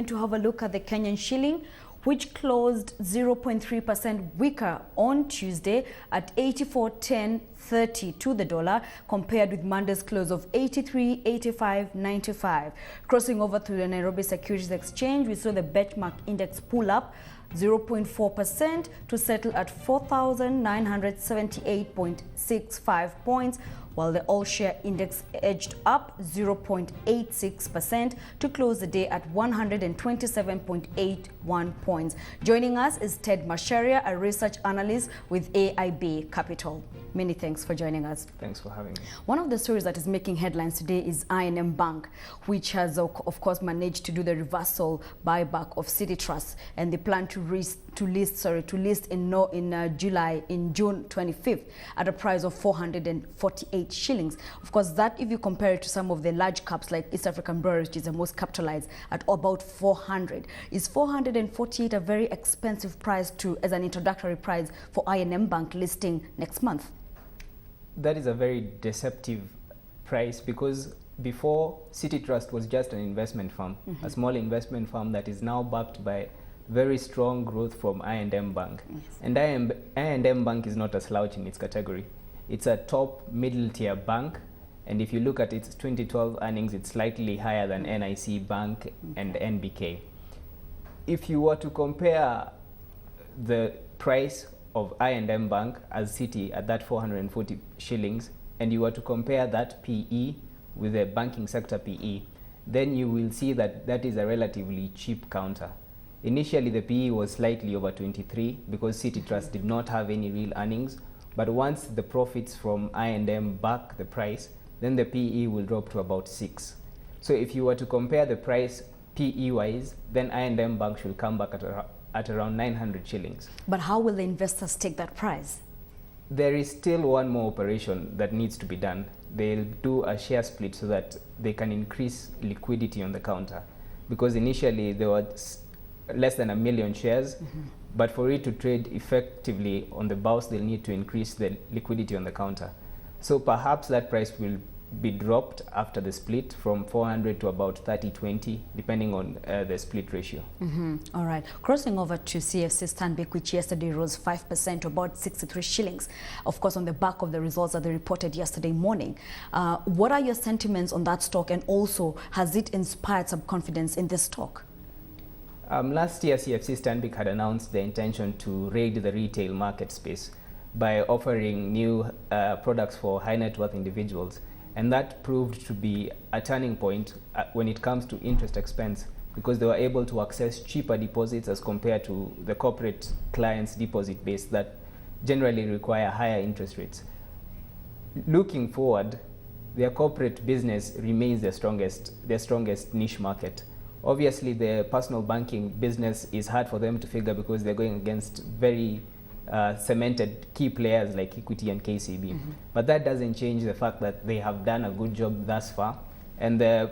To have a look at the Kenyan shilling, which closed 0.3% weaker on Tuesday at 84.10.30 to the dollar, compared with Monday's close of 83.85.95. Crossing over to the Nairobi Securities Exchange, we saw the benchmark index pull up 0.4% to settle at 4,978.65 points, while the all-share index edged up 0.86% to close the day at 127.81 points. Joining us is Ted Macharia, a research analyst with AIB Capital. Many thanks for joining us. Thanks for having me. One of the stories that is making headlines today is IandM Bank, which has of course managed to do the reversal buyback of City Trust, and they plan to list in June 25th at a price of 448 shillings. Of course, that if you compare it to some of the large caps like East African Breweries, which is the most capitalized at about 400. Is 448 a very expensive price as an introductory price for IandM Bank listing next month? That is a very deceptive price, because before, City Trust was just an investment firm, a small investment firm that is now backed by very strong growth from IandM Bank. Yes. And IandM Bank is not a slouch in its category. It's a top middle tier bank, and if you look at its 2012 earnings, it's slightly higher than NIC Bank and NBK. If you were to compare the price of IandM Bank as City at that 440 shillings, and you were to compare that PE with the banking sector PE, then you will see that that is a relatively cheap counter. Initially, the PE was slightly over 23 because City Trust did not have any real earnings. But once the profits from IandM back the price, then the PE will drop to about 6. So if you were to compare the price PE-wise, then IandM Bank should come back at around 900 shillings. But how will the investors take that price? There is still one more operation that needs to be done. They'll do a share split so that they can increase liquidity on the counter. Because initially there was less than 1 million shares, but for it to trade effectively on the bourse, they'll need to increase the liquidity on the counter. So perhaps that price will be dropped after the split from 400 to about 30-20, depending on the split ratio. All right. Crossing over to CFC Stanbic, which yesterday rose 5% to about 63 shillings, of course on the back of the results that they reported yesterday morning. What are your sentiments on that stock, and also has it inspired some confidence in this stock? Last year, CFC Stanbic had announced the intention to raid the retail market space by offering new products for high net worth individuals. And that proved to be a turning point when it comes to interest expense, because they were able to access cheaper deposits as compared to the corporate clients' deposit base that generally require higher interest rates. Looking forward, their corporate business remains their strongest niche market. Obviously, the personal banking business is hard for them to figure because they're going against very cemented key players like Equity and KCB. But that doesn't change the fact that they have done a good job thus far, and the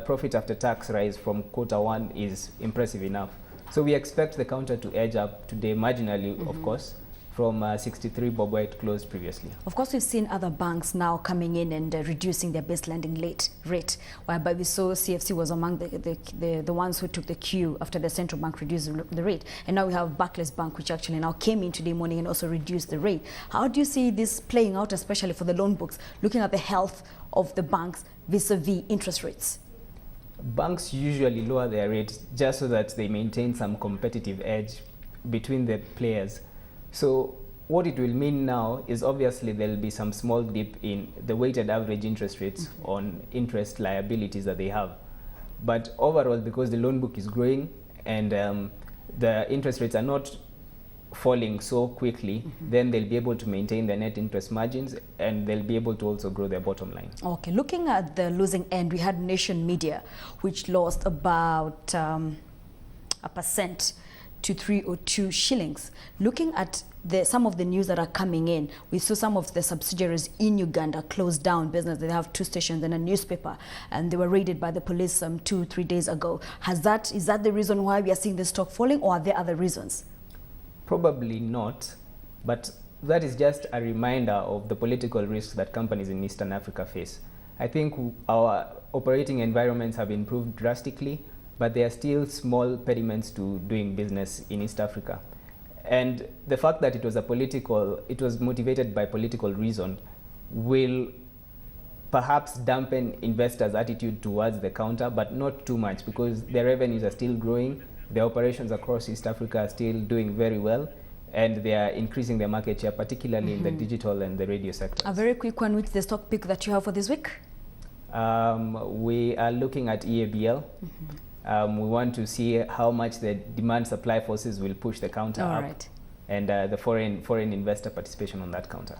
profit after tax rise from Q1 is impressive enough. So we expect the counter to edge up today marginally, of course, from 63 bob where it closed previously. Of course, we've seen other banks now coming in and reducing their base lending rate, whereby we saw CFC was among the ones who took the cue after the central bank reduced the rate. And now we have Barclays Bank, which actually now came in today morning and also reduced the rate. How do you see this playing out, especially for the loan books, looking at the health of the banks vis-a-vis interest rates? Banks usually lower their rates just so that they maintain some competitive edge between the players. So what it will mean now is obviously there will be some small dip in the weighted average interest rates on interest liabilities that they have. But overall, because the loan book is growing and the interest rates are not falling so quickly, then they'll be able to maintain their net interest margins, and they'll be able to also grow their bottom line. Okay, looking at the losing end, we had Nation Media, which lost about 1% to 302 shillings. Looking at some of the news that are coming in, we saw some of the subsidiaries in Uganda closed down business. They have 2 stations and a newspaper, and they were raided by the police 2-3 days ago. Is that the reason why we are seeing the stock falling, or are there other reasons? Probably not, but that is just a reminder of the political risks that companies in Eastern Africa face. I think our operating environments have improved drastically. but there are still small impediments to doing business in East Africa. And the fact that it was motivated by political reason will perhaps dampen investors' attitude towards the counter, but not too much, because their revenues are still growing, their operations across East Africa are still doing very well, and they are increasing their market share, particularly in the digital and the radio sector. A very quick one, which is the stock pick that you have for this week? We are looking at EABL. We want to see how much the demand-supply forces will push the counter up, right, and the foreign investor participation on that counter.